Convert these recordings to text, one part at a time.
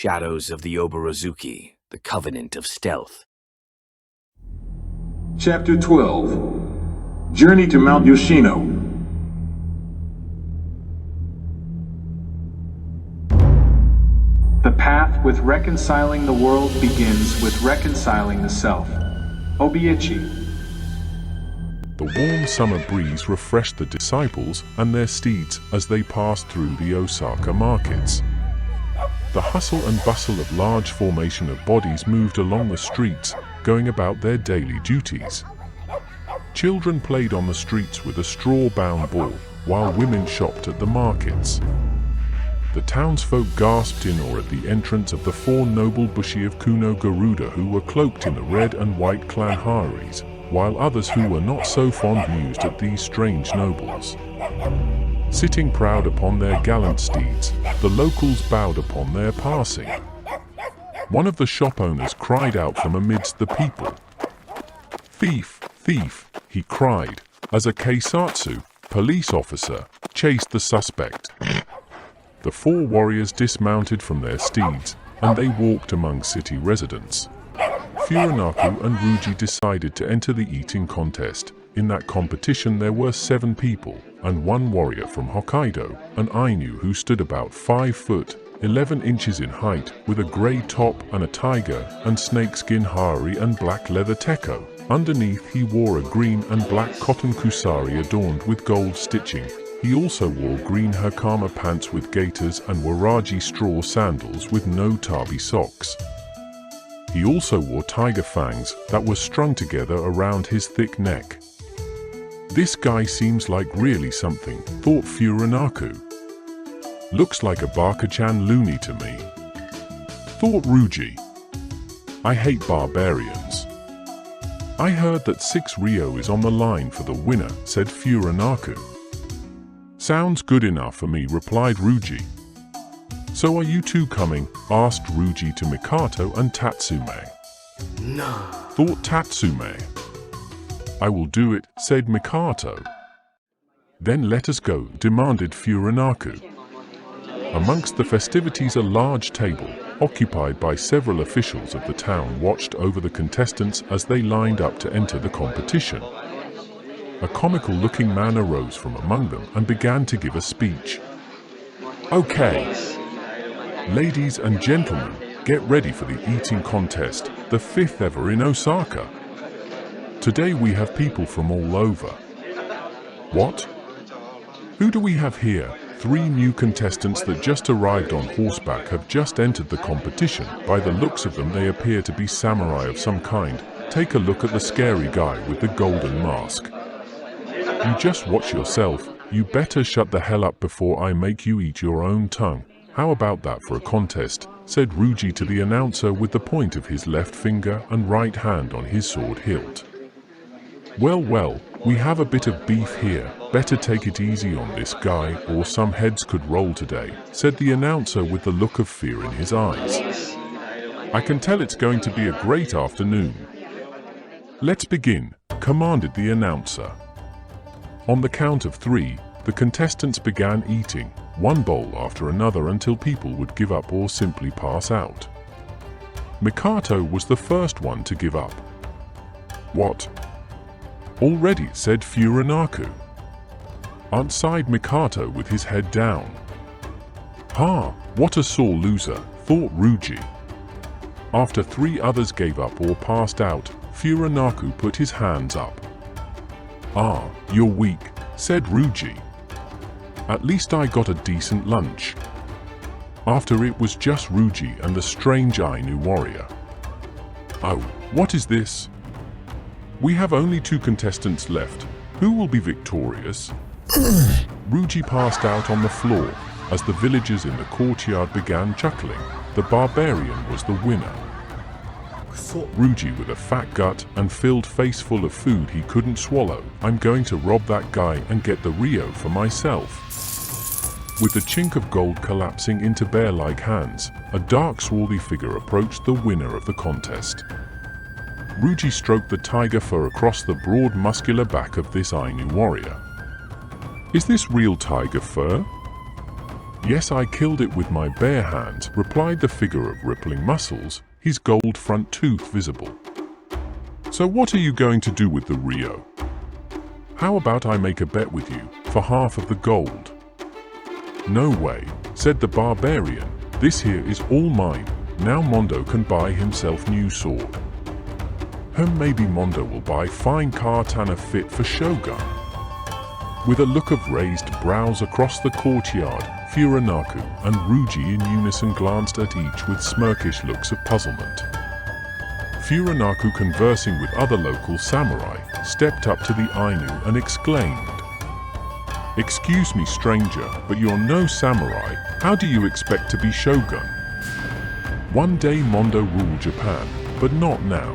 Shadows of the Oborozuki, the Covenant of Stealth. Chapter 12. Journey to Mount Yoshino. The path with reconciling the world begins with reconciling the self. Obi-Ichi. The warm summer breeze refreshed the disciples and their steeds as they passed through the Osaka markets. The hustle and bustle of large formation of bodies moved along the streets, going about their daily duties. Children played on the streets with a straw-bound ball, while women shopped at the markets. The townsfolk gasped in awe at the entrance of the four noble bushi of Kuno Garuda who were cloaked in the red and white clan haris, while others who were not so fond mused at these strange nobles. Sitting proud upon their gallant steeds, the locals bowed upon their passing. One of the shop owners cried out from amidst the people. "Thief, thief," he cried, as a keisatsu, police officer, chased the suspect. The four warriors dismounted from their steeds, and they walked among city residents. Furanaku and Ruji decided to enter the eating contest. In that competition there were 7 people, and 1 warrior from Hokkaido, an Ainu who stood about 5 foot, 11 inches in height, with a grey top and a tiger and snakeskin hari and black leather teko. Underneath he wore a green and black cotton kusari adorned with gold stitching. He also wore green hakama pants with gaiters and waraji straw sandals with no tabi socks. He also wore tiger fangs that were strung together around his thick neck. "This guy seems like really something," thought Furanaku. "Looks like a Baka-chan loony to me," thought Ruji. "I hate barbarians." "I heard that 6 Ryo is on the line for the winner," said Furanaku. "Sounds good enough for me," replied Ruji. "So are you two coming?" asked Ruji to Mikato and Tatsume. No, Thought Tatsume. "I will do it," said Mikato. "Then let us go," demanded Furanaku. Amongst the festivities, a large table, occupied by several officials of the town, watched over the contestants as they lined up to enter the competition. A comical-looking man arose from among them and began to give a speech. "Okay. Ladies and gentlemen, get ready for the eating contest, the 5th ever in Osaka. Today we have people from all over." "What? Who do we have here?" 3 new contestants that just arrived on horseback have just entered the competition. By the looks of them they appear to be samurai of some kind. Take a look at the scary guy with the golden mask. "You just watch yourself. You better shut the hell up before I make you eat your own tongue. How about that for a contest?" said Ruji to the announcer with the point of his left finger and right hand on his sword hilt. Well, we have a bit of beef here. Better take it easy on this guy or some heads could roll today," said the announcer with the look of fear in his eyes. "I can tell it's going to be a great afternoon." "Let's begin," commanded the announcer. On the count of 3, the contestants began eating, one bowl after another until people would give up or simply pass out. Mikato was the first one to give up. "What? Already?" said Furanaku. Sighed Mikato with his head down. "Ha, what a sore loser," thought Ruji. After 3 others gave up or passed out, Furanaku put his hands up. "Ah, you're weak," said Ruji. "At least I got a decent lunch." After it was just Ruji and the strange Ainu warrior. "Oh, what is this? We have only 2 contestants left. Who will be victorious?" Ruji passed out on the floor as the villagers in the courtyard began chuckling. The barbarian was the winner. Ruji, with a fat gut and filled face full of food he couldn't swallow. "I'm going to rob that guy and get the Ryo for myself." With the chink of gold collapsing into bear-like hands, a dark swarthy figure approached the winner of the contest. Ruji stroked the tiger fur across the broad muscular back of this Ainu warrior. "Is this real tiger fur?" Yes, I killed it with my bare hands, replied the figure of rippling muscles, his gold front tooth visible. So what are you going to do with the Rio? How about I make a bet with you, for half of the gold? No way, said the barbarian, this here is all mine, now Mondo can buy himself new sword. Maybe Mondo will buy fine katana fit for Shogun. With a look of raised brows across the courtyard, Furanaku and Ruji in unison glanced at each with smirkish looks of puzzlement. Furanaku, conversing with other local samurai, stepped up to the Ainu and exclaimed, "Excuse me, stranger, but you're no samurai. How do you expect to be shogun? One day Mondo ruled Japan, but not now.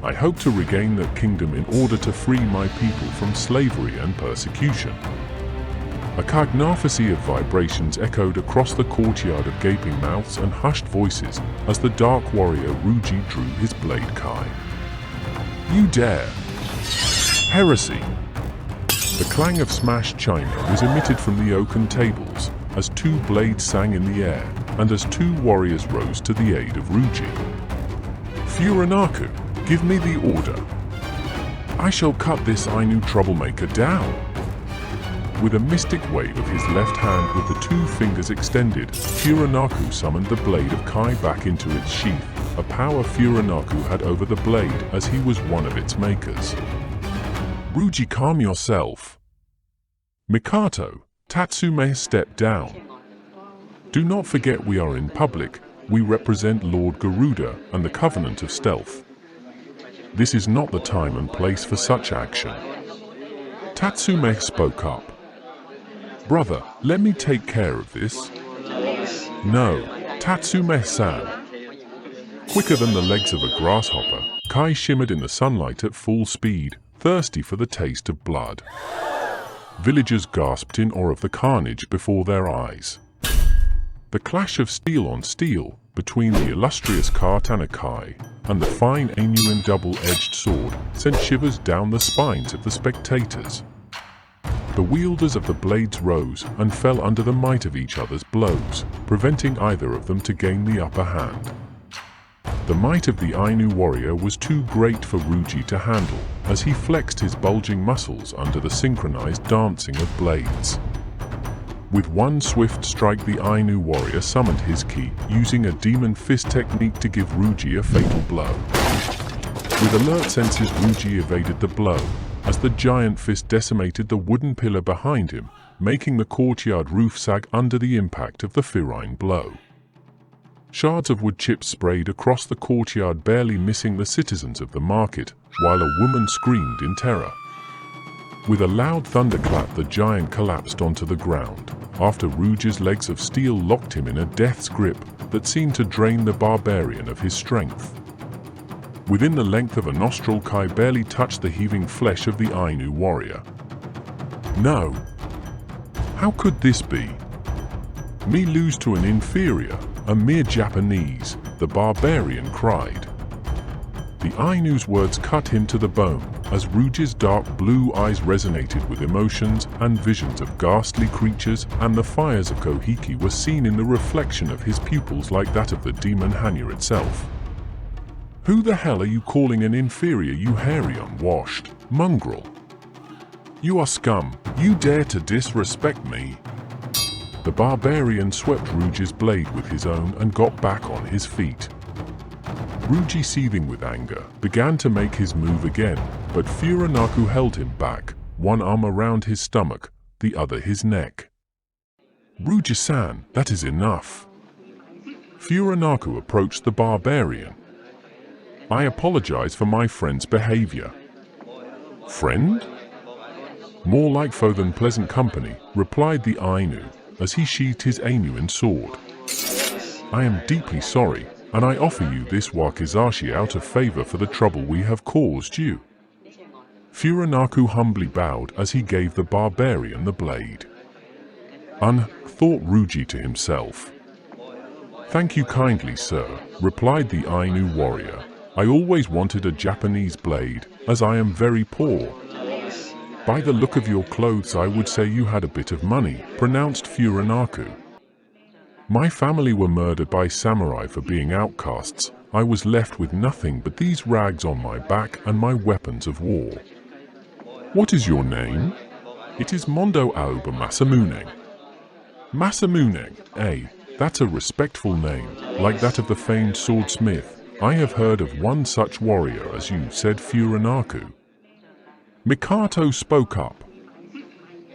I hope to regain that kingdom in order to free my people from slavery and persecution." A cognaphasy of vibrations echoed across the courtyard of gaping mouths and hushed voices as the dark warrior Ruji drew his blade kai. "You dare! Heresy!" The clang of smashed china was emitted from the oaken tables as two blades sang in the air and as two warriors rose to the aid of Ruji. "Furanaku, give me the order. I shall cut this Ainu troublemaker down." With a mystic wave of his left hand with the two fingers extended, Furanaku summoned the blade of Kai back into its sheath, a power Furanaku had over the blade as he was one of its makers. "Ruji, calm yourself." "Mikato," Tatsume stepped down. "Do not forget we are in public. We represent Lord Garuda and the Covenant of Stealth. This is not the time and place for such action." Tatsume spoke up. "Brother, let me take care of this." "No, Tatsume-san." Quicker than the legs of a grasshopper, Kai shimmered in the sunlight at full speed, thirsty for the taste of blood. Villagers gasped in awe of the carnage before their eyes. The clash of steel on steel between the illustrious Katana Kai and the fine Ainuan double-edged sword sent shivers down the spines of the spectators. The wielders of the blades rose and fell under the might of each other's blows, preventing either of them to gain the upper hand. The might of the Ainu warrior was too great for Ruji to handle, as he flexed his bulging muscles under the synchronized dancing of blades. With one swift strike, the Ainu warrior summoned his ki, using a demon fist technique to give Ruji a fatal blow. With alert senses, Ruji evaded the blow, as the giant fist decimated the wooden pillar behind him, making the courtyard roof sag under the impact of the ferine blow. Shards of wood chips sprayed across the courtyard, barely missing the citizens of the market, while a woman screamed in terror. With a loud thunderclap, the giant collapsed onto the ground, after Ruji's legs of steel locked him in a death's grip that seemed to drain the barbarian of his strength. Within the length of a nostril, Kai barely touched the heaving flesh of the Ainu warrior. "No! How could this be? Me lose to an inferior, a mere Japanese," the barbarian cried. The Ainu's words cut him to the bone, as Ruji's dark blue eyes resonated with emotions and visions of ghastly creatures, and the fires of Kohiki were seen in the reflection of his pupils like that of the demon Hanya itself. "Who the hell are you calling an inferior, you hairy unwashed mongrel? You are scum. You dare to disrespect me." The barbarian swept Ruji's blade with his own and got back on his feet. Ruji, seething with anger, began to make his move again, but Furanaku held him back, one arm around his stomach, the other his neck. "Ruji-san, that is enough." Furanaku approached the barbarian. "I apologize for my friend's behavior." "Friend? More like foe than pleasant company," replied the Ainu, as he sheathed his Ainuan sword. "I am deeply sorry, and I offer you this wakizashi out of favor for the trouble we have caused you." Furanaku humbly bowed as he gave the barbarian the blade. Thought Ruji to himself. "Thank you kindly, sir," replied the Ainu warrior. "I always wanted a Japanese blade, as I am very poor." By the look of your clothes, I would say you had a bit of money, pronounced Furanaku. My family were murdered by samurai for being outcasts. I was left with nothing but these rags on my back and my weapons of war. What is your name? It is Mondo Aoba Masamune. Masamune, that's a respectful name, like that of the famed swordsmith. I have heard of one such warrior as you, said Furanaku. Mikato spoke up.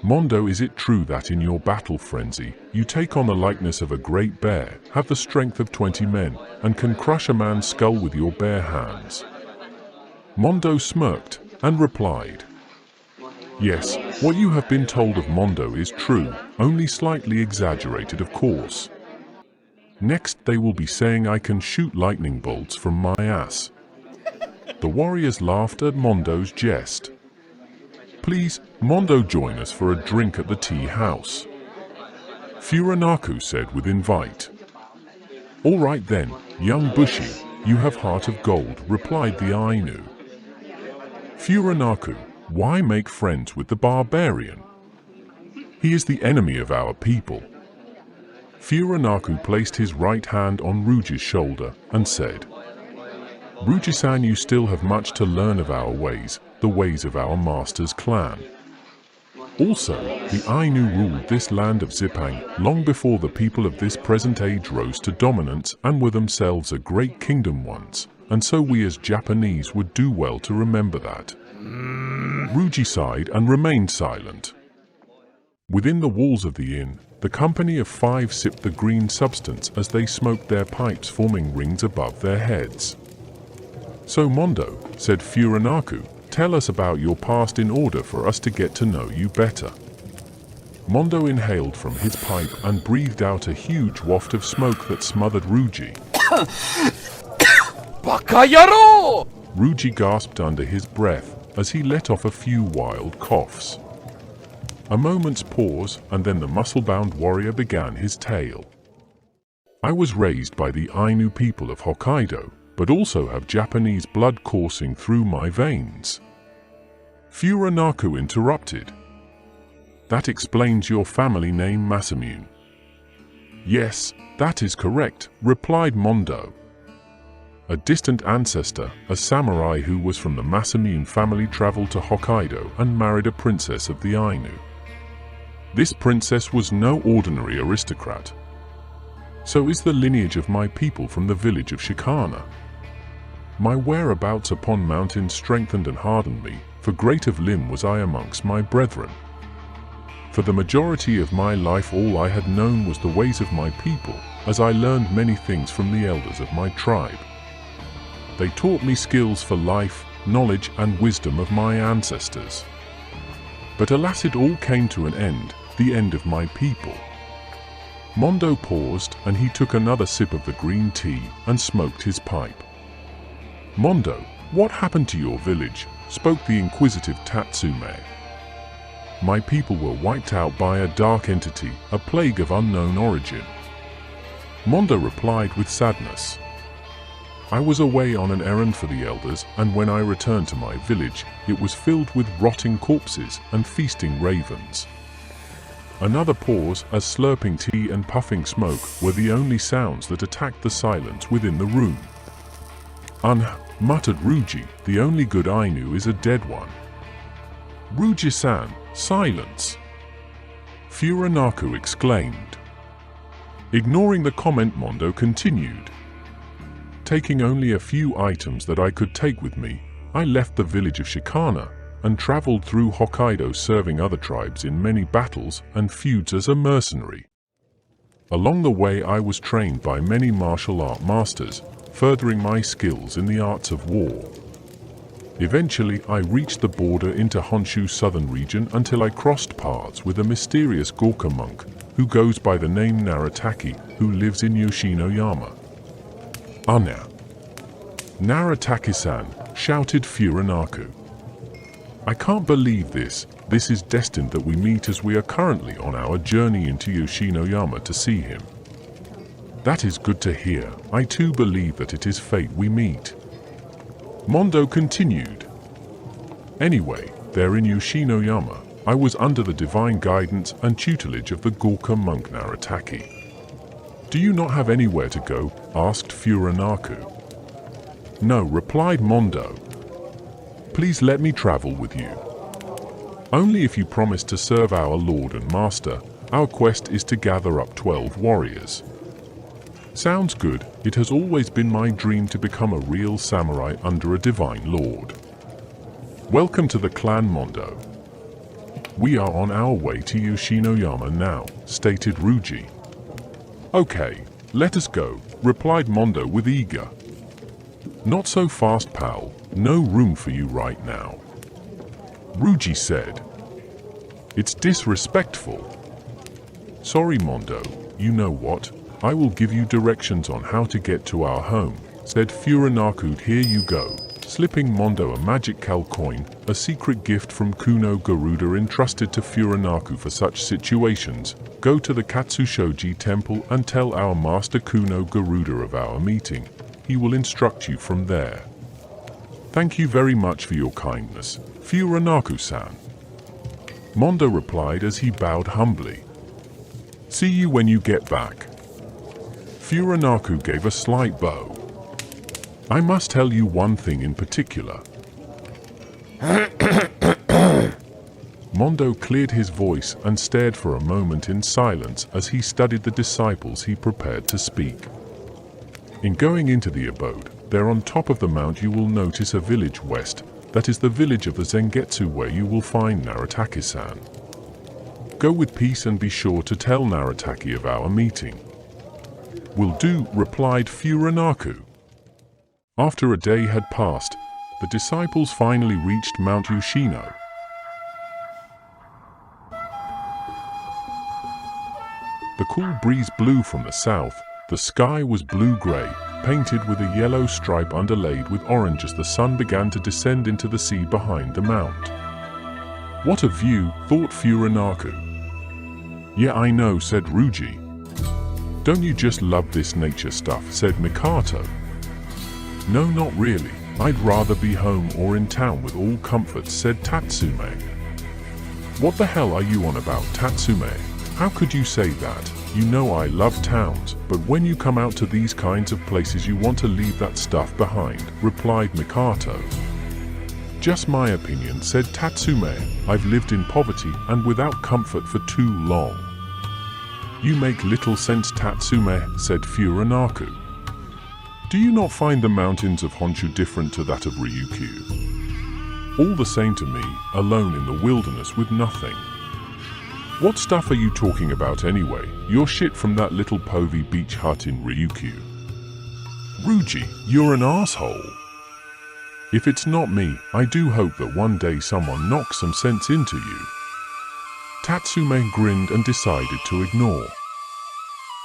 Mondo, is it true that in your battle frenzy, you take on the likeness of a great bear, have the strength of 20 men, and can crush a man's skull with your bare hands? Mondo smirked and replied, yes, what you have been told of Mondo is true, only slightly exaggerated, of course. Next they will be saying I can shoot lightning bolts from my ass. The warriors laughed at Mondo's jest. Please, Mondo, join us for a drink at the tea house, Furanaku said with invite. All right then, young Bushi, you have heart of gold, replied the Ainu. Furanaku, why make friends with the barbarian? He is the enemy of our people. Furanaku placed his right hand on Ruji's shoulder and said, Ruji-san, you still have much to learn of our ways, the ways of our master's clan. Also, the Ainu ruled this land of Zippang long before the people of this present age rose to dominance and were themselves a great kingdom once, and so we as Japanese would do well to remember that. Ruji sighed and remained silent. Within the walls of the inn, the company of 5 sipped the green substance as they smoked their pipes, forming rings above their heads. So Mondo, said Furanaku, tell us about your past in order for us to get to know you better. Mondo inhaled from his pipe and breathed out a huge waft of smoke that smothered Ruji. Bakayaro! Ruji gasped under his breath as he let off a few wild coughs. A moment's pause, and then the muscle-bound warrior began his tale. I was raised by the Ainu people of Hokkaido, but also have Japanese blood coursing through my veins. Furanaku interrupted. That explains your family name, Masamune. Yes, that is correct, replied Mondo. A distant ancestor, a samurai who was from the Masamune family, traveled to Hokkaido and married a princess of the Ainu. This princess was no ordinary aristocrat. So is the lineage of my people from the village of Shigana. My whereabouts upon mountains strengthened and hardened me, for great of limb was I amongst my brethren. For the majority of my life all I had known was the ways of my people, as I learned many things from the elders of my tribe. They taught me skills for life, knowledge and wisdom of my ancestors. But alas, it all came to an end, the end of my people. Mondo paused and he took another sip of the green tea and smoked his pipe. Mondo, what happened to your village? Spoke the inquisitive Tatsume. My people were wiped out by a dark entity, a plague of unknown origin. Mondo replied with sadness. I was away on an errand for the elders, and when I returned to my village, it was filled with rotting corpses and feasting ravens. Another pause as slurping tea and puffing smoke were the only sounds that attacked the silence within the room. Muttered Ruji, the only good Ainu is a dead one. Ruji-san, silence! Furanaku exclaimed. Ignoring the comment, Mondo continued. Taking only a few items that I could take with me, I left the village of Shigana and traveled through Hokkaido, serving other tribes in many battles and feuds as a mercenary. Along the way I was trained by many martial art masters, furthering my skills in the arts of war. Eventually I reached the border into Honshu's southern region until I crossed paths with a mysterious Gorka monk who goes by the name Narataki, who lives in Yoshino-yama. Now, Narataki-san, shouted Furanaku. I can't believe this. This is destined that we meet as we are currently on our journey into Yoshino-yama to see him. That is good to hear. I too believe that it is fate we meet. Mondo continued. Anyway, There in Yoshinoyama, I was under the divine guidance and tutelage of the Gorka monk Narataki. Do you not have anywhere to go? Asked Furanaku. No, replied Mondo. Please let me travel with you. Only if you promise to serve our lord and master. Our quest is to gather up 12 warriors. Sounds good. It has always been my dream to become a real samurai under a divine lord. Welcome to the clan, Mondo. We are on our way to Yoshinoyama now, stated Ryuji. Okay, let us go, replied Mondo with eager. Not so fast, pal. No room for you right now. Ryuji said. It's disrespectful. Sorry, Mondo. You know what? I will give you directions on how to get to our home, said Furanaku. Here you go, slipping Mondo a magic cal coin, a secret gift from Kuno Garuda entrusted to Furanaku for such situations. Go to the Katsushoji temple and tell our master Kuno Garuda of our meeting. He will instruct you from there. Thank you very much for your kindness, Furanaku-san. Mondo replied as he bowed humbly. See you when you get back. Furanaku gave a slight bow. I must tell you one thing in particular. Mondo cleared his voice and stared for a moment in silence as he studied the disciples he prepared to speak. In going into the abode, there on top of the mount you will notice a village west. That is the village of the Zengetsu where you will find Narataki-san. Go with peace and be sure to tell Narataki of our meeting. Will do, replied Furanaku. After a day had passed, the disciples finally reached Mount Yoshino. The cool breeze blew from the south. The sky was blue-gray, painted with a yellow stripe underlaid with orange as the sun began to descend into the sea behind the mount. What a view, thought Furanaku. Yeah, I know, said Ryuji. Don't you just love this nature stuff, said Mikato. No, not really. I'd rather be home or in town with all comforts, said Tatsume. What the hell are you on about, Tatsume? How could you say that? You know I love towns, but when you come out to these kinds of places you want to leave that stuff behind, replied Mikato. Just my opinion, said Tatsume. I've lived in poverty and without comfort for too long. You make little sense, Tatsume, said Furanaku. Do you not find the mountains of Honshu different to that of Ryukyu? All the same to me, alone in the wilderness with nothing. What stuff are you talking about anyway? You're shit from that little povey beach hut in Ryukyu. Ryuji, you're an asshole. If it's not me, I do hope that one day someone knocks some sense into you. Tatsume grinned and decided to ignore.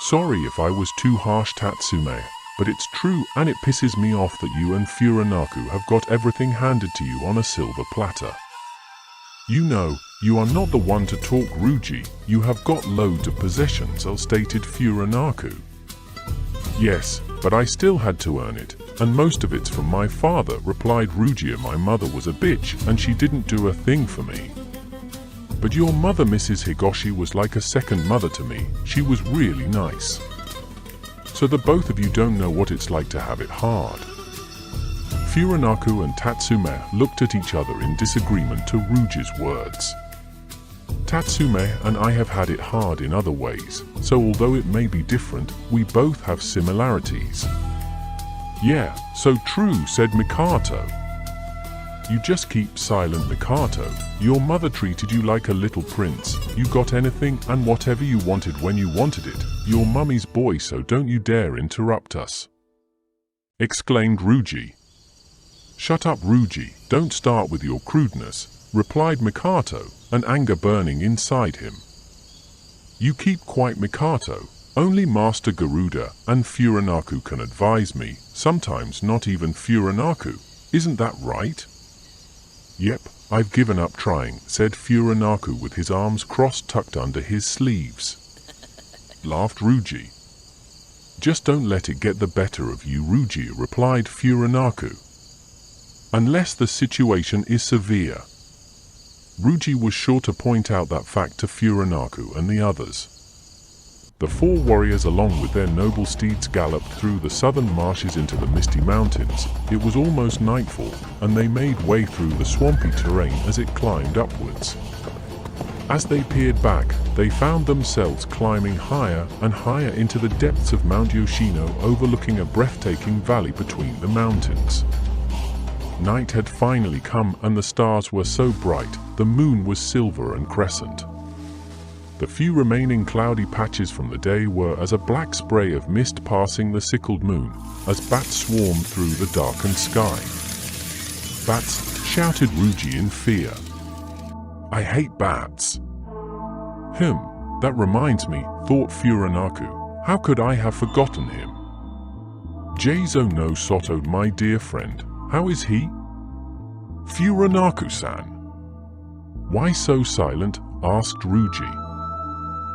Sorry if I was too harsh, Tatsume, but it's true and it pisses me off that you and Furanaku have got everything handed to you on a silver platter. You know, you are not the one to talk, Ryuji. You have got loads of possessions, stated Furanaku. Yes, but I still had to earn it, and most of it's from my father, replied Ryuji. My mother was a bitch and she didn't do a thing for me. But your mother, Mrs. Higoshi, was like a second mother to me. She was really nice. So the both of you don't know what it's like to have it hard. Furanaku and Tatsume looked at each other in disagreement to Ryuji's words. Tatsume and I have had it hard in other ways, so although it may be different, we both have similarities. Yeah, so true, said Mikato. You just keep silent, Mikato. Your mother treated you like a little prince. You got anything and whatever you wanted when you wanted it. Your mummy's boy, so don't you dare interrupt us, exclaimed Ryuji. Shut up, Ryuji, don't start with your crudeness, replied Mikato, an anger burning inside him. You keep quiet, Mikato. Only Master Garuda and Furanaku can advise me, sometimes not even Furanaku. Isn't that right? Yep, I've given up trying, said Furanaku with his arms crossed tucked under his sleeves. Laughed Ryuji. Just don't let it get the better of you, Ryuji, replied Furanaku. Unless the situation is severe. Ruji was sure to point out that fact to Furanaku and the others. The four warriors along with their noble steeds galloped through the southern marshes into the misty mountains. It was almost nightfall, and they made way through the swampy terrain as it climbed upwards. As they peered back, they found themselves climbing higher and higher into the depths of Mount Yoshino, overlooking a breathtaking valley between the mountains. Night had finally come, and the stars were so bright, the moon was silver and crescent. The few remaining cloudy patches from the day were as a black spray of mist passing the sickled moon, as bats swarmed through the darkened sky. "Bats!" shouted Ruji in fear. "I hate bats." That reminds me," thought Furanaku. "How could I have forgotten him? Jeizo no Soto, my dear friend. How is he?" "Furanaku-san." "Why so silent?" asked Ruji.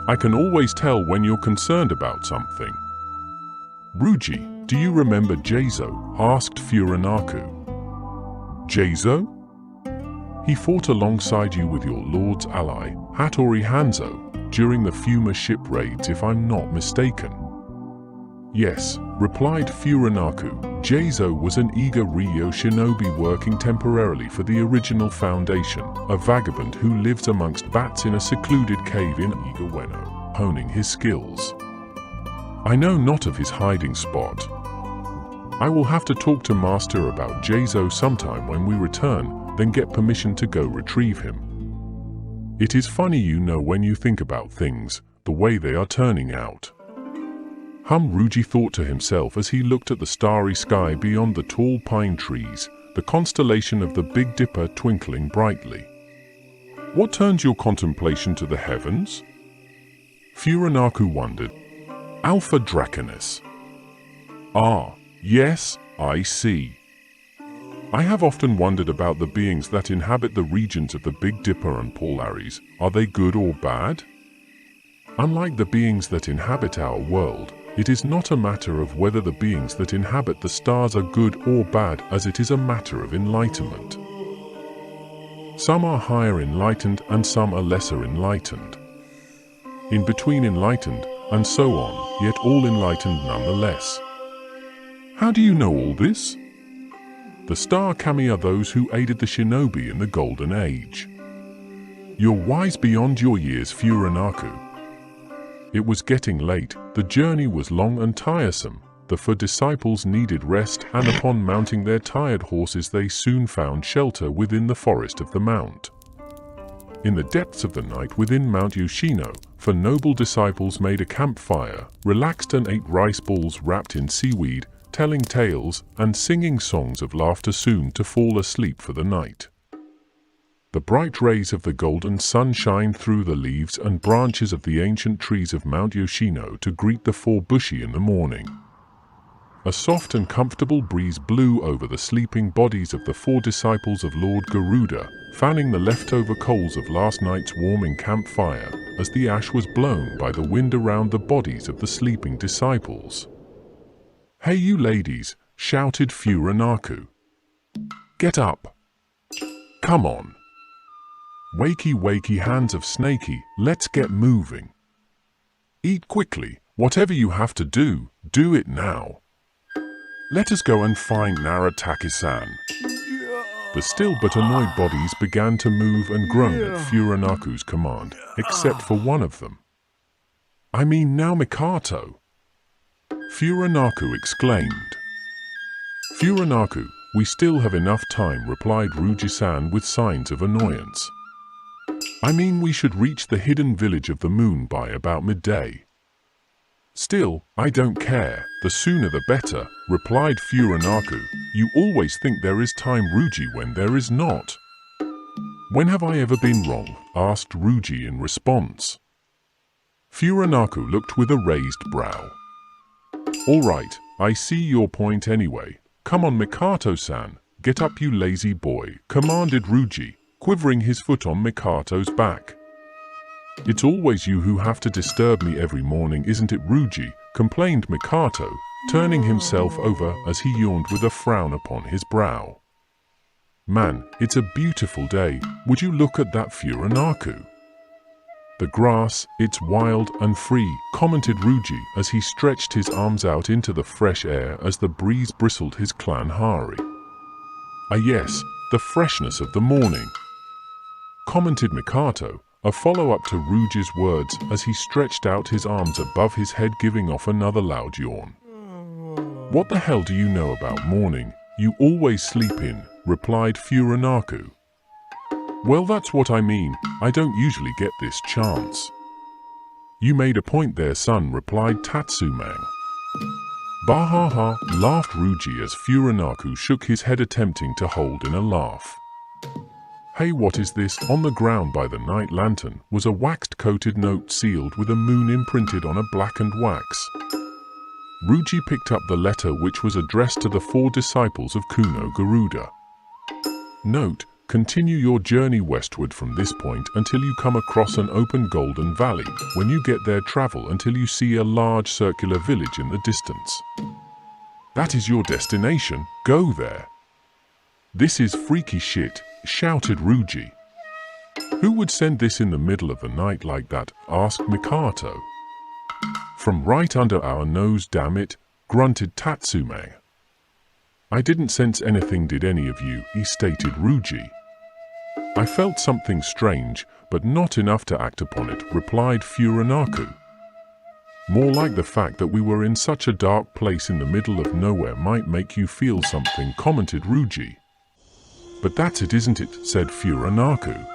"I can always tell when you're concerned about something." "Ruji, do you remember Jeizo?" asked Furanaku. "Jeizo? He fought alongside you with your lord's ally, Hattori Hanzo, during the Fuma ship raids, if I'm not mistaken." "Yes," replied Furanaku. "Jeizo was an eager Ryo shinobi working temporarily for the original Foundation, a vagabond who lives amongst bats in a secluded cave in Igaweno, honing his skills. I know not of his hiding spot. I will have to talk to Master about Jeizo sometime when we return, then get permission to go retrieve him. It is funny, when you think about things, the way they are turning out." Ruji thought to himself as he looked at the starry sky beyond the tall pine trees, the constellation of the Big Dipper twinkling brightly. "What turns your contemplation to the heavens?" Furanaku wondered. "Alpha Draconis." "Ah, yes, I see. I have often wondered about the beings that inhabit the regions of the Big Dipper and Polaris. Are they good or bad? Unlike the beings that inhabit our world, it is not a matter of whether the beings that inhabit the stars are good or bad, as it is a matter of enlightenment. Some are higher enlightened and some are lesser enlightened. In between enlightened, and so on, yet all enlightened nonetheless." "How do you know all this?" "The Star Kami are those who aided the shinobi in the Golden Age." "You're wise beyond your years, Furanaku." It was getting late, the journey was long and tiresome, the four disciples needed rest, and upon mounting their tired horses they soon found shelter within the forest of the mount. In the depths of the night within Mount Yoshino, four noble disciples made a campfire, relaxed and ate rice balls wrapped in seaweed, telling tales and singing songs of laughter, soon to fall asleep for the night. The bright rays of the golden sun shined through the leaves and branches of the ancient trees of Mount Yoshino to greet the four bushi in the morning. A soft and comfortable breeze blew over the sleeping bodies of the four disciples of Lord Garuda, fanning the leftover coals of last night's warming campfire, as the ash was blown by the wind around the bodies of the sleeping disciples. "Hey you ladies," shouted Furanaku. "Get up! Come on! Wakey wakey hands of snaky, let's get moving. Eat quickly, whatever you have to do, do it now. Let us go and find Narataki-san." The still but annoyed bodies began to move and groan at Furanaku's command, except for one of them. "I mean now Mikato!" Furanaku exclaimed. "Furanaku, we still have enough time," replied Ruji-san with signs of annoyance. "I mean we should reach the hidden village of the moon by about midday." "Still, I don't care, the sooner the better," replied Furanaku. "You always think there is time, Ruji, when there is not." "When have I ever been wrong?" asked Ruji in response. Furanaku looked with a raised brow. "All right, I see your point anyway. Come on, Mikato-san, get up you lazy boy," commanded Ruji, quivering his foot on Mikato's back. "It's always you who have to disturb me every morning, isn't it, Ruji?" complained Mikato, turning himself over as he yawned with a frown upon his brow. "Man, it's a beautiful day. would you look at that Furanaku? The grass, it's wild and free, commented Ryuji as he stretched his arms out into the fresh air as the breeze bristled his clan Hari. Ah yes, the freshness of the morning, commented Mikato, a follow-up to Ryuji's words as he stretched out his arms above his head, giving off another loud yawn. What the hell do you know about morning? You always sleep in, replied Furanaku. Well, that's what I mean. I don't usually get this chance. You made a point there, son, replied Tatsumang. Bahaha, laughed Ryuji as Furanaku shook his head, attempting to hold in a laugh. Hey, what is this? On the ground by the night lantern was a waxed-coated note sealed with a moon imprinted on a blackened wax. Ryuji picked up the letter, which was addressed to the 4 disciples of Kuno Garuda. Note: continue your journey westward from this point until you come across an open golden valley. When you get there, travel until you see a large circular village in the distance. That is your destination. Go there. This is freaky shit, shouted Ryuji. Who would send this in the middle of the night like that? Asked Mikato. From right under our nose, damn it, grunted Tatsumang. I didn't sense anything, did any of you? Stated Ryuji. I felt something strange, but not enough to act upon it, replied Furanaku. More like the fact that we were in such a dark place in the middle of nowhere might make you feel something, commented Ryuji. But that's it, isn't it? Said Furanaku.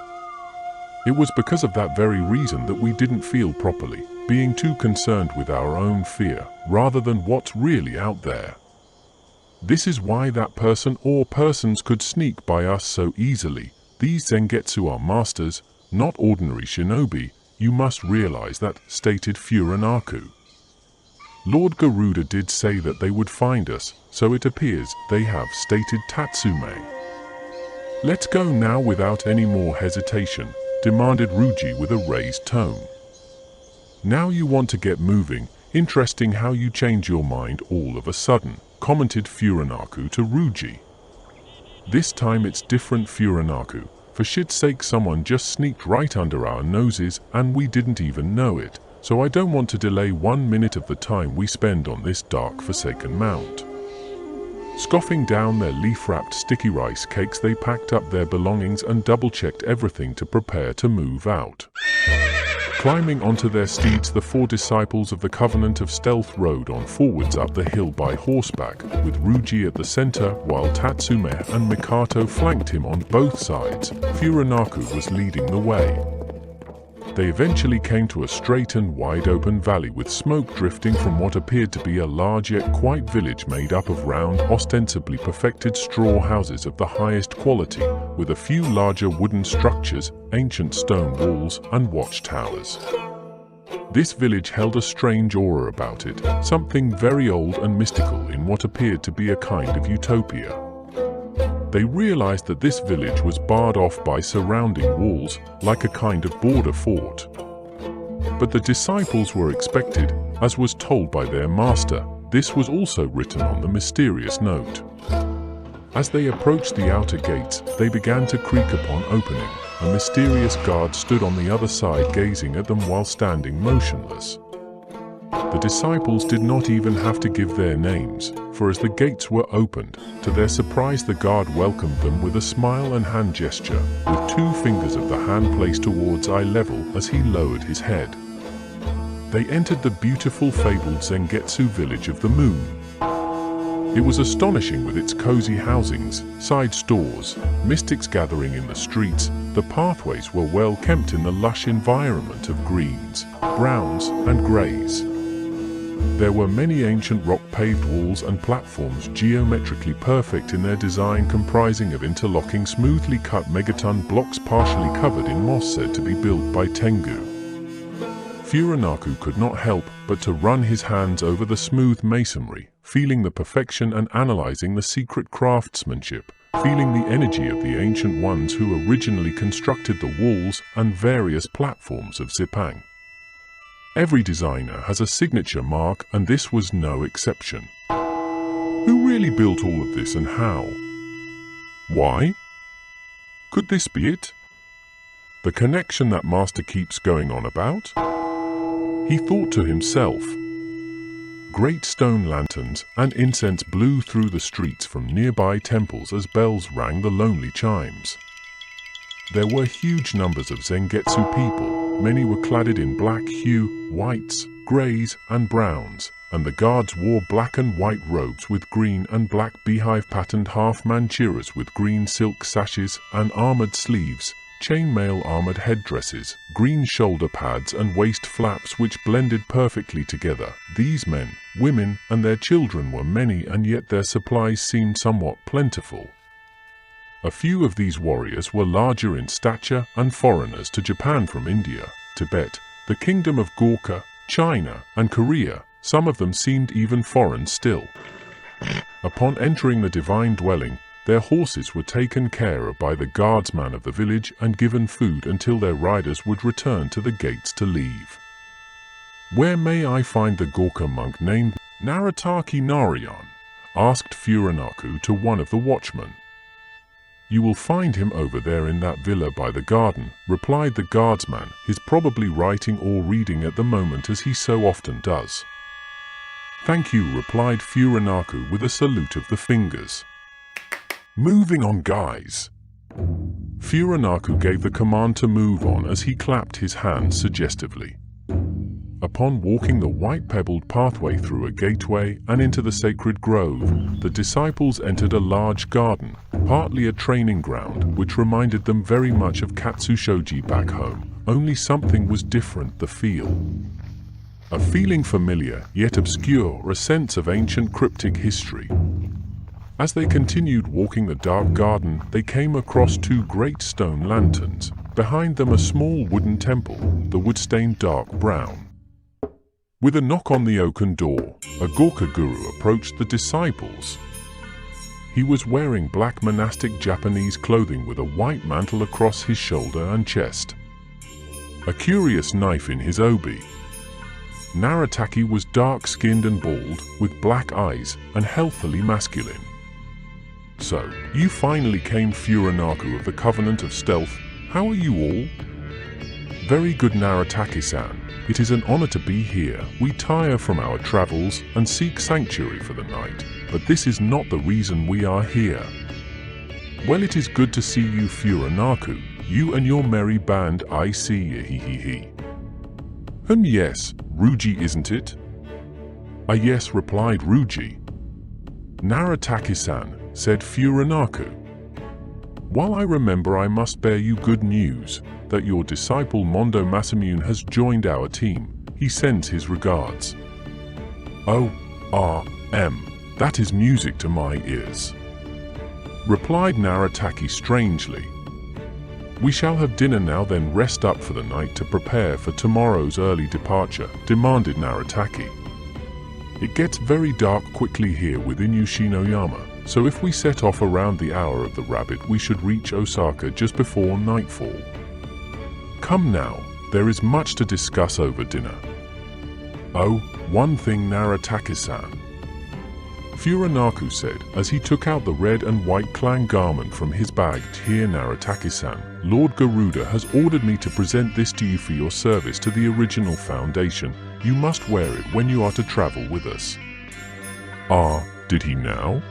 It was because of that very reason that we didn't feel properly, being too concerned with our own fear, rather than what's really out there. This is why that person or persons could sneak by us so easily. These Zengetsu are masters, not ordinary shinobi, you must realize that, stated Furanaku. Lord Garuda did say that they would find us, so it appears they have, stated Tatsumang. Let's go now without any more hesitation, demanded Ryuji with a raised tone. Now you want to get moving, interesting how you change your mind all of a sudden, commented Furanaku to Ryuji. This time it's different, Furanaku. For shit's sake, someone just sneaked right under our noses and we didn't even know it, so I don't want to delay 1 minute of the time we spend on this dark forsaken mount. Scoffing down their leaf-wrapped sticky rice cakes, they packed up their belongings and double-checked everything to prepare to move out. Climbing onto their steeds, the 4 disciples of the Covenant of Stealth rode on forwards up the hill by horseback, with Ryuji at the center, while Tatsume and Mikato flanked him on both sides. Furanaku was leading the way. They eventually came to a straight and wide-open valley with smoke drifting from what appeared to be a large yet quiet village made up of round, ostensibly perfected straw houses of the highest quality, with a few larger wooden structures, ancient stone walls, and watchtowers. This village held a strange aura about it, something very old and mystical in what appeared to be a kind of utopia. They realized that this village was barred off by surrounding walls, like a kind of border fort. But the disciples were expected, as was told by their master. This was also written on the mysterious note. As they approached the outer gates, they began to creak upon opening. A mysterious guard stood on the other side, gazing at them while standing motionless. The disciples did not even have to give their names, for as the gates were opened, to their surprise the guard welcomed them with a smile and hand gesture, with 2 fingers of the hand placed towards eye level as he lowered his head. They entered the beautiful fabled Zengetsu village of the moon. It was astonishing with its cozy housings, side stores, mystics gathering in the streets. The pathways were well kept in the lush environment of greens, browns, and greys. There were many ancient rock-paved walls and platforms geometrically perfect in their design, comprising of interlocking smoothly cut megaton blocks partially covered in moss said to be built by Tengu. Furanaku could not help but to run his hands over the smooth masonry, feeling the perfection and analyzing the secret craftsmanship, feeling the energy of the ancient ones who originally constructed the walls and various platforms of Zipang. Every designer has a signature mark, and this was no exception. Who really built all of this and how? Why? Could this be it? The connection that master keeps going on about? He thought to himself. Great stone lanterns and incense blew through the streets from nearby temples as bells rang the lonely chimes. There were huge numbers of Zengetsu people. Many were cladded in black hue, whites, greys, and browns, and the guards wore black and white robes with green and black beehive-patterned half-manchuras with green silk sashes and armored sleeves, chainmail armored headdresses, green shoulder pads and waist flaps which blended perfectly together. These men, women, and their children were many, and yet their supplies seemed somewhat plentiful. A few of these warriors were larger in stature and foreigners to Japan from India, Tibet, the Kingdom of Gorkha, China, and Korea. Some of them seemed even foreign still. Upon entering the divine dwelling, their horses were taken care of by the guardsman of the village and given food until their riders would return to the gates to leave. "Where may I find the Gorkha monk named Narataki Narayan?" asked Furanaku to one of the watchmen. "You will find him over there in that villa by the garden," replied the guardsman. "He's probably writing or reading at the moment, as he so often does." "Thank you," replied Furanaku with a salute of the fingers. "Moving on, guys." Furanaku gave the command to move on as he clapped his hands suggestively. Upon walking the white pebbled pathway through a gateway and into the sacred grove, the disciples entered a large garden, partly a training ground, which reminded them very much of Katsushoji back home, only something was different: the feel. A feeling familiar, yet obscure, a sense of ancient cryptic history. As they continued walking the dark garden, they came across two great stone lanterns. Behind them a small wooden temple, the wood stained dark brown. With a knock on the oaken door, a Gorkha guru approached the disciples. He was wearing black monastic Japanese clothing with a white mantle across his shoulder and chest. A curious knife in his obi. Narataki was dark-skinned and bald, with black eyes, and healthily masculine. "So, you finally came, Furanaku of the Covenant of Stealth. How are you all?" "Very good, Narataki-san. It is an honor to be here. We tire from our travels and seek sanctuary for the night, but this is not the reason we are here." "Well, it is good to see you, Furanaku. You and your merry band, I see, he. Yes, Ruji, isn't it?" Yes," replied Ruji. "Narataki-san," said Furanaku. "While I remember, I must bear you good news, that your disciple Mondo Masamune has joined our team. He sends his regards." That is music to my ears," replied Narataki strangely. "We shall have dinner now, then rest up for the night to prepare for tomorrow's early departure," demanded Narataki. "It gets very dark quickly here within Yoshinoyama, so if we set off around the hour of the rabbit, we should reach Osaka just before nightfall. Come now, there is much to discuss over dinner." One thing, Narataki-san," Furanaku said as he took out the red and white clan garment from his bag. "Here, Narataki-san, Lord Garuda has ordered me to present this to you for your service to the original foundation. You must wear it when you are to travel with us." Did he now?"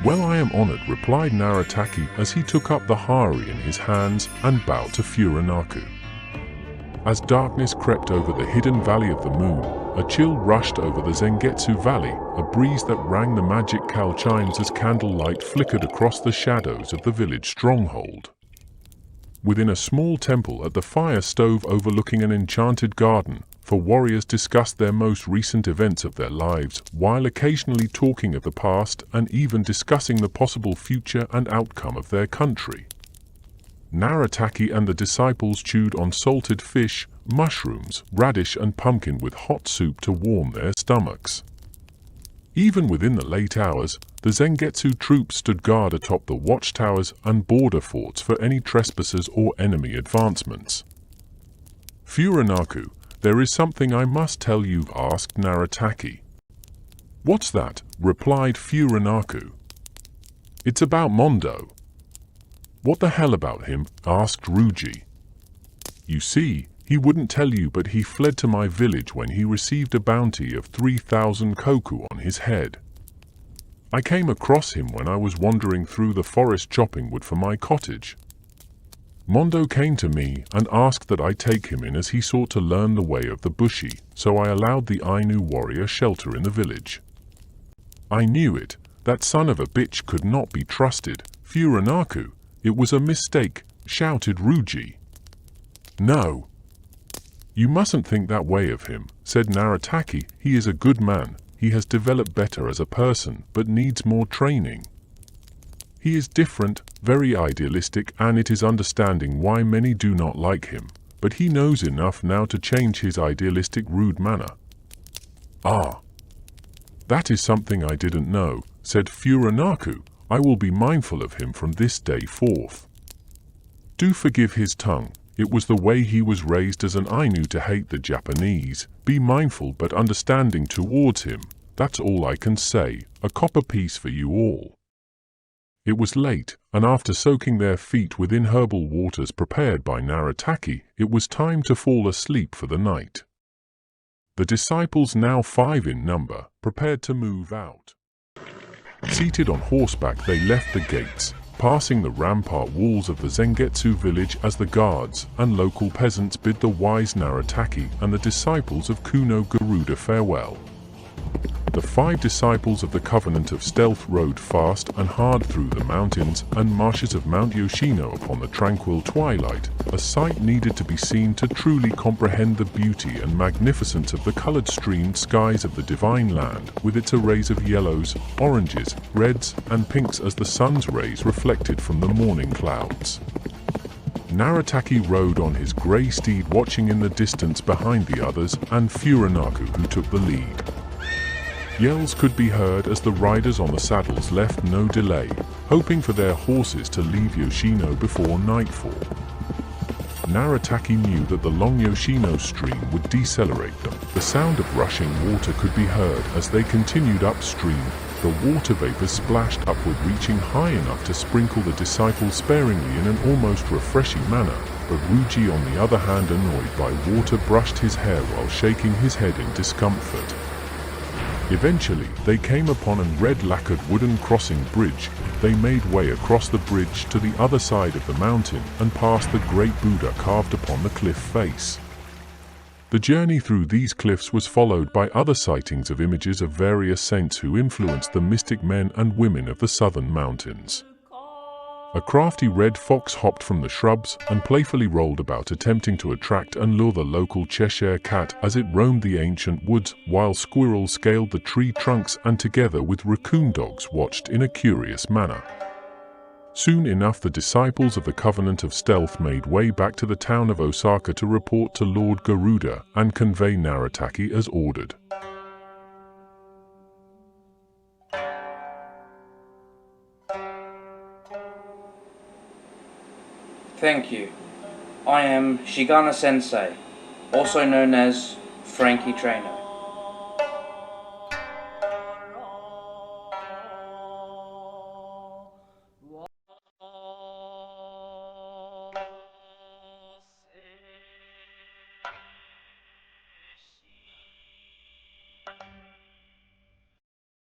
"Well, I am honored," replied Narataki as he took up the hari in his hands and bowed to Furanaku. As darkness crept over the hidden valley of the moon, a chill rushed over the Zengetsu Valley, a breeze that rang the magic cow chimes as candlelight flickered across the shadows of the village stronghold. Within a small temple at the fire stove overlooking an enchanted garden, four warriors discussed their most recent events of their lives, while occasionally talking of the past and even discussing the possible future and outcome of their country. Narataki and the disciples chewed on salted fish, mushrooms, radish and pumpkin with hot soup to warm their stomachs. Even within the late hours, the Zengetsu troops stood guard atop the watchtowers and border forts for any trespassers or enemy advancements. "Furanaku, there is something I must tell you," asked Narataki. "What's that?" replied Furanaku. "It's about Mondo." "What the hell about him?" asked Ruji. You see, he wouldn't tell you, but he fled to my village when he received a bounty of 3,000 koku on his head. I came across him when I was wandering through the forest chopping wood for my cottage. Mondo came to me and asked that I take him in as he sought to learn the way of the Bushi, so I allowed the Ainu warrior shelter in the village. I knew it, that son of a bitch could not be trusted, Furanaku, it was a mistake, shouted Ruji. No. You mustn't think that way of him, said Narataki, he is a good man, he has developed better as a person, but needs more training. He is different, very idealistic, and it is understanding why many do not like him, but he knows enough now to change his idealistic rude manner. Ah. That is something I didn't know, said Furanaku, I will be mindful of him from this day forth. Do forgive his tongue, it was the way he was raised as an Ainu to hate the Japanese, be mindful but understanding towards him, that's all I can say, a copper piece for you all. It was late, and after soaking their feet within herbal waters prepared by Narataki, it was time to fall asleep for the night. The disciples, now 5 in number, prepared to move out. Seated on horseback they left the gates, passing the rampart walls of the Zengetsu village as the guards and local peasants bid the wise Narataki and the disciples of Kuno Garuda farewell. The 5 disciples of the Covenant of Stealth rode fast and hard through the mountains and marshes of Mount Yoshino upon the tranquil twilight, a sight needed to be seen to truly comprehend the beauty and magnificence of the colored streamed skies of the divine land, with its arrays of yellows, oranges, reds, and pinks as the sun's rays reflected from the morning clouds. Narataki rode on his grey steed, watching in the distance behind the others, and Furanaku who took the lead. Yells could be heard as the riders on the saddles left no delay, hoping for their horses to leave Yoshino before nightfall. Narataki knew that the long Yoshino stream would decelerate them. The sound of rushing water could be heard as they continued upstream. The water vapors splashed upward, reaching high enough to sprinkle the disciples sparingly in an almost refreshing manner, but Ruji, on the other hand, annoyed by water, brushed his hair while shaking his head in discomfort. Eventually, they came upon a red-lacquered wooden crossing bridge. They made way across the bridge to the other side of the mountain and past the great Buddha carved upon the cliff face. The journey through these cliffs was followed by other sightings of images of various saints who influenced the mystic men and women of the southern mountains. A crafty red fox hopped from the shrubs and playfully rolled about, attempting to attract and lure the local Cheshire cat as it roamed the ancient woods, while squirrels scaled the tree trunks and together with raccoon dogs watched in a curious manner. Soon enough the disciples of the Covenant of Stealth made way back to the town of Osaka to report to Lord Garuda and convey Narataki as ordered. Thank you. I am Shigana Sensei, also known as Frankie Traino.